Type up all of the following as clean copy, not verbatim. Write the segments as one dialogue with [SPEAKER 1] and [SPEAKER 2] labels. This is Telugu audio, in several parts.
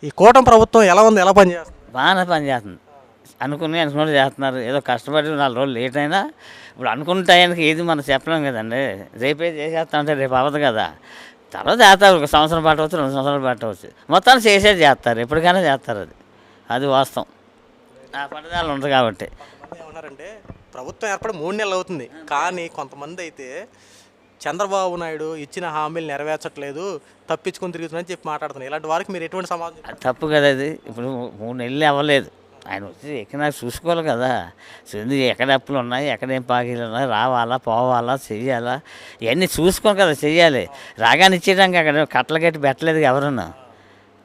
[SPEAKER 1] ఈ కూటమి ప్రభుత్వం ఎలా ఉంది, ఎలా పనిచేస్తుంది?
[SPEAKER 2] బాగానే పనిచేస్తుంది. అనుకున్నట్టు చేస్తున్నారు. ఏదో కష్టపడి 4 రోజులు లేట్ అయినా ఇప్పుడు అనుకున్న టయానికి ఏది మనం చెప్పలేం కదండి. రేపే చేసేస్తా అంటే రేపు అవ్వదు కదా. తర్వాత చేస్తారు, 1 సంవత్సరం పట్టవచ్చు, 2 సంవత్సరాలు పట్టవచ్చు. మొత్తాన్ని చేసేది చేస్తారు, ఎప్పటికైనా చేస్తారు. అది వాస్తవం. ఆ పట్టుదల ఉంది కాబట్టి.
[SPEAKER 1] కొంతమంది ఏమన్నారంటే ప్రభుత్వం ఏర్పడి 3 నెలలు అవుతుంది, కానీ కొంతమంది అయితే చంద్రబాబు నాయుడు ఇచ్చిన హామీలు నెరవేర్చట్లేదు, తప్పించుకొని తిరుగుతుందని చెప్పి మాట్లాడుతున్నారు. ఇలాంటి వారికి మీరు ఎటువంటి సమాధానం?
[SPEAKER 2] అది తప్పు కదా. అది ఇప్పుడు 3 నెలలు అవ్వలేదు, ఆయన వచ్చి ఎక్కడ చూసుకోవాలి కదా. ఎక్కడ అప్పులు ఉన్నాయి, ఎక్కడ ఏం పాకీలు ఉన్నాయి, రావాలా పోవాలా చెయ్యాలా, ఇవన్నీ చూసుకోవాలి కదా, చెయ్యాలి. రాగానే ఇచ్చేయడానికి అక్కడ కట్టలు కట్టి పెట్టలేదు ఎవరన్నా.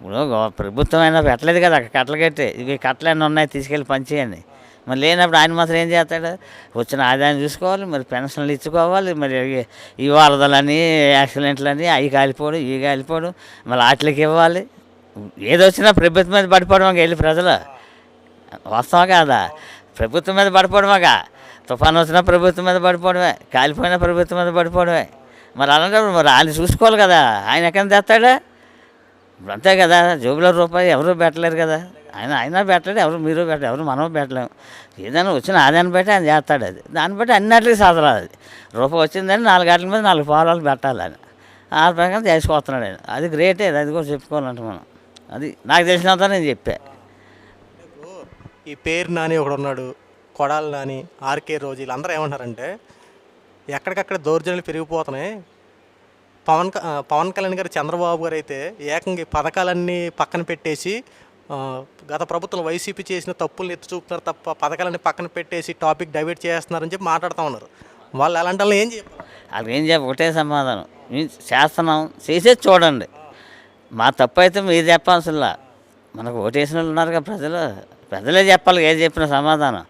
[SPEAKER 2] ఇప్పుడు ప్రభుత్వం అయినా పెట్టలేదు కదా అక్కడ కట్టలు కట్టి. ఇవి కట్టలన్నీ ఉన్నాయి, తీసుకెళ్ళి పనిచేయండి. మరి లేనప్పుడు ఆయన మాత్రం ఏం చేస్తాడు? వచ్చిన ఆదాయం చూసుకోవాలి, మరి పెన్షన్లు ఇచ్చుకోవాలి, మరి ఈ వరదలని యాక్సిడెంట్లని అవి కాలిపోవడం ఇవి కాలిపోవడం, మళ్ళీ వాటికి ఇవ్వాలి. ఏదొచ్చినా ప్రభుత్వం మీద పడిపోవడం వెళ్ళి ప్రజలు. వాస్తవం కాదా? ప్రభుత్వం మీద పడిపోవడమేగా. తుఫాను వచ్చినా ప్రభుత్వం మీద పడిపోవడమే, కాలిపోయినా ప్రభుత్వం మీద పడిపోవడమే. మరి అలాంటప్పుడు మరి ఆయన చూసుకోవాలి కదా. ఆయన ఎక్కడ తెస్తాడా? ఇప్పుడు అంతే కదా. జోబులో రూపాయి ఎవరు పెట్టలేరు కదా. ఆయన పెట్టలేడు, ఎవరు మీరు పెట్టలేదు, ఎవరు మనం పెట్టలేము. ఏదైనా వచ్చిన ఆదాయాన్ని బట్టి ఆయన చేస్తాడు. అది దాన్ని బట్టి అన్నిటికీ సాధరాదు. అది రూపాయి వచ్చిందని 4 గంటల మీద 4 పాలాలు పెట్టాలి ఆయన. ఆ ప్రకారం చేసుకొస్తున్నాడు ఆయన. అది గ్రేటే, అది కూడా చెప్పుకోవాలంటే మనం. అది నాకు తెలిసినంత నేను చెప్పా.
[SPEAKER 1] ఈ పేరు నాని ఒకడు ఉన్నాడు, కొడాలి నాని, ఆర్కే రోజు, వీళ్ళందరూ ఏమంటారంటే ఎక్కడికక్కడ దౌర్జన్యాలు పెరిగిపోతున్నాయి. పవన్ కళ్యాణ్ గారు, చంద్రబాబు గారు అయితే ఏకంగా ఈ పథకాలన్నీ పక్కన పెట్టేసి గత ప్రభుత్వం వైసీపీ చేసిన తప్పులను ఎత్తి చూపుతున్నారు తప్ప పథకాలన్నీ పక్కన పెట్టేసి టాపిక్ డైవర్ట్ చేస్తున్నారని చెప్పి మాట్లాడుతూ ఉన్నారు. వాళ్ళు అలాంటి వాళ్ళు ఏం చెప్పారు?
[SPEAKER 2] వాళ్ళు ఏం చెప్పి ఒకటే సమాధానం, మేము చేస్తున్నాం, చేసేది చూడండి. మా తప్పు అయితే మీరు చెప్పాల్సిలా. మనకు ఓటేసిన వాళ్ళు ఉన్నారు కదా ప్రజలే చెప్పాలి ఏది చెప్పిన సమాధానం.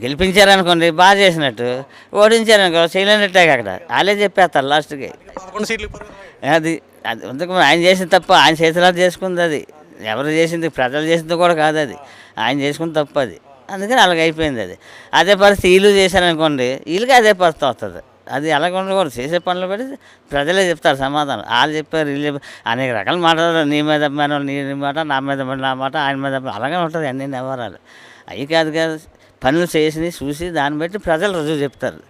[SPEAKER 2] గెలిపించారనుకోండి బాగా చేసినట్టు, ఓడించారనుకో చేయలేనట్టే అక్కడ. వాళ్ళే చెప్పేస్తారు లాస్ట్కి.
[SPEAKER 1] 11 సీట్లు.
[SPEAKER 2] అది అది అందుకు ఆయన చేసిన తప్పు ఆయన చేతిలో చేసుకుంది. అది ఎవరు చేసింది, ప్రజలు చేసింది కూడా కాదు. అది ఆయన చేసుకున్న తప్పు. అది అందుకని అలాగ అయిపోయింది. అదే పరిస్థితి వీళ్ళు చేశారనుకోండి, వీళ్ళకి అదే పరిస్థితి వస్తుంది. అది అలాగ ఉండకూడదు. చేసే పనులు పెట్టి ప్రజలే చెప్తారు సమాధానం. వాళ్ళు చెప్పారు, వీళ్ళు చెప్పారు, అనేక రకాల మాటలు. నీ మీద అభిమానం నీ మాట, నా మీద నా మాట, ఆయన మీద అలాగే ఉంటుంది అన్ని వ్యవహారాలు. అవి కాదు కాదు, పనులు చేసి చూసి దాన్ని బట్టి ప్రజలు రుజువు చెప్తారు.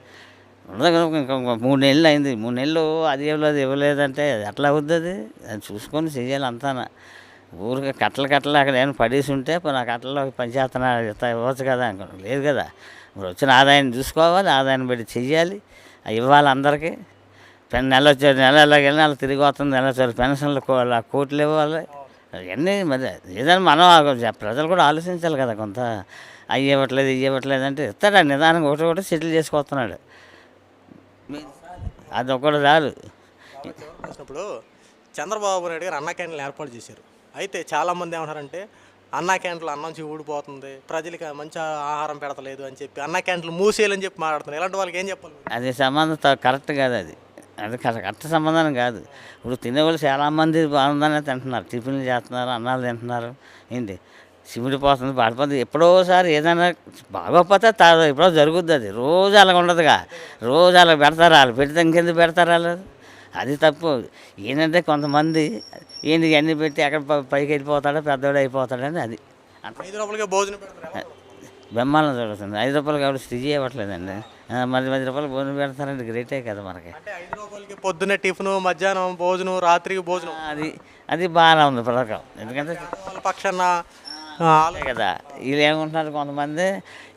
[SPEAKER 2] ఇంకా 3 నెలలు అయింది, 3 నెలలు అది ఇవ్వలేదంటే ఎట్లా అవుతుంది? అది చూసుకొని చెయ్యాలి అంతా. ఊరికి కట్టలు అక్కడ ఏమైనా పడేసి ఉంటే నా కట్టలో పంచేతన ఇవ్వచ్చు కదా అనుకోండి. లేదు కదా. ఇప్పుడు వచ్చిన ఆదాయాన్ని చూసుకోవాలి, ఆదాయాన్ని బట్టి చెయ్యాలి, ఇవ్వాలి అందరికీ. నెల వచ్చారు, నెల ఎలాగెళ్ళి నెల తిరిగి వస్తుంది, నెల వచ్చారు పెన్షన్లు కోట్లు ఇవ్వాలి. అవన్నీ మరి ఏదైనా మనం ప్రజలు కూడా ఆలోచించాలి కదా. కొంత అవి ఇవ్వట్లేదు అంటే ఇస్తాడు. నిదానంగా ఒకటి సెటిల్ చేసుకొస్తున్నాడు. అది ఒకటి చాలు.
[SPEAKER 1] ఇప్పుడు చంద్రబాబు నాయుడు గారు అన్నా క్యాంటీన్లు ఏర్పాటు చేశారు. అయితే చాలామంది ఏమంటారంటే అన్నా క్యాంటీన్లు అన్నం ఊడిపోతుంది, ప్రజలకి మంచి ఆహారం పెడతలేదు అని చెప్పి అన్నా క్యాంటీన్లు మూసేయాలని చెప్పి మాట్లాడుతున్నారు. ఇలాంటి వాళ్ళకి ఏం చెప్పాలి?
[SPEAKER 2] అది సంబంధం కరెక్ట్ కాదు. అది కరెక్ట్ సంబంధం కాదు. ఇప్పుడు తినేవాళ్ళు చాలామంది బాగుందనే తింటున్నారు, టిఫిన్లు చేస్తున్నారు, అన్నాలు తింటున్నారు. ఏంటి సిమిడిపోతుంది, పడిపోతుంది. ఎప్పుడోసారి ఏదైనా బాగోకపోతే ఎప్పుడో జరుగుద్ది. అది రోజు అలాగ ఉండదుగా. రోజు అలా పెడతారు. వాళ్ళు పెడితే ఇంకెందుకు పెడతారు వాళ్ళు? అది తప్పు. ఏంటంటే కొంతమంది ఏంటి అన్నీ పెట్టి ఎక్కడ పైకి వెళ్ళిపోతాడో పెద్దవాడు అయిపోతాడని. అది
[SPEAKER 1] 5 రూపాయలకే భోజనం పెడతారు.
[SPEAKER 2] బ్రహ్మాండం జరుగుతుంది. 5 రూపాయలు కాబట్టి స్థితి ఇవ్వట్లేదండి. మరి 10 రూపాయలు భోజనం పెడతారంటే గ్రేటే కదా మనకి.
[SPEAKER 1] అంటే 5 రూపాయలకి పొద్దున్నే టిఫిన్, మధ్యాహ్నం భోజనం, రాత్రికి భోజనం.
[SPEAKER 2] అది బాగానే ఉంది పథకం. ఎందుకంటే
[SPEAKER 1] వాళ్ళ పక్షాన
[SPEAKER 2] కదా. వీళ్ళు ఏమంటున్నారు, కొంతమంది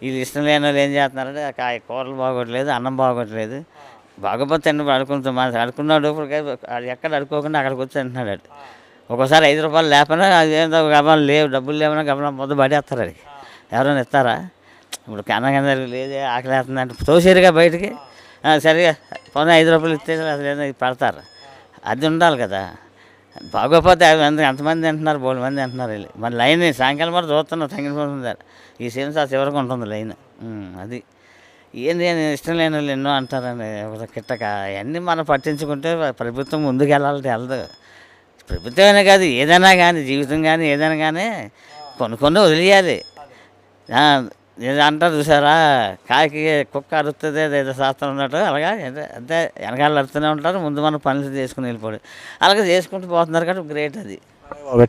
[SPEAKER 2] వీళ్ళు ఇష్టం లేని వాళ్ళు ఏం చేస్తున్నారంటే కూరలు బాగోట్లేదు, అన్నం బాగోట్లేదు, బాగోపోతే తిన్న అడుకున్నాడు. ఇప్పుడు ఎక్కడ అడుకోకుండా అక్కడికి వచ్చి తింటున్నాడు. ఒక్కోసారి 5 రూపాయలు లేకపోయినా అదేందో గమనం లేవు, డబ్బులు లేవన్నా గమనం ముద్ద పడేస్తారు. అది ఎవరైనా ఇస్తారా? ఇప్పుడు కన్నా లేదే ఆకలి వేస్తుందంటే తోసేరుగా బయటికి. సరిగా పోనీ 5 రూపాయలు ఇస్తే అసలు పెడతారు. అది ఉండాలి కదా. బాగోపోతే ఎంతమంది తింటున్నారు, 3 మంది తింటున్నారు. వెళ్ళి మరి లైన్ సాయంకాలం మరి చూస్తున్నారు, తగ్గిపోతుంది. ఈ సీన్స్ ఆ చివరికి ఉంటుంది లైన్. అది ఏంది ఇష్టం లేని వాళ్ళు ఎన్నో అంటారండి కిట్టక. అవన్నీ మనం పట్టించుకుంటే ప్రభుత్వం ముందుకు వెళ్ళదు. ప్రభుత్వమే కాదు, ఏదైనా కానీ, జీవితం కానీ ఏదైనా కానీ కొన్ని వదిలేయాలి. ఏదో అంటారు చూసారా, కాకి కుక్క అరుస్తుంది ఏదో శాస్త్రం ఉన్నట్టు. అలాగా అంతే వెనకాల అరుస్తూనే ఉంటారు, ముందు మనం పనులు చేసుకుని వెళ్ళిపోవడం. అలాగే చేసుకుంటూ పోతున్నారు కాబట్టి గ్రేట్. అది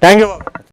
[SPEAKER 1] థ్యాంక్ యూ.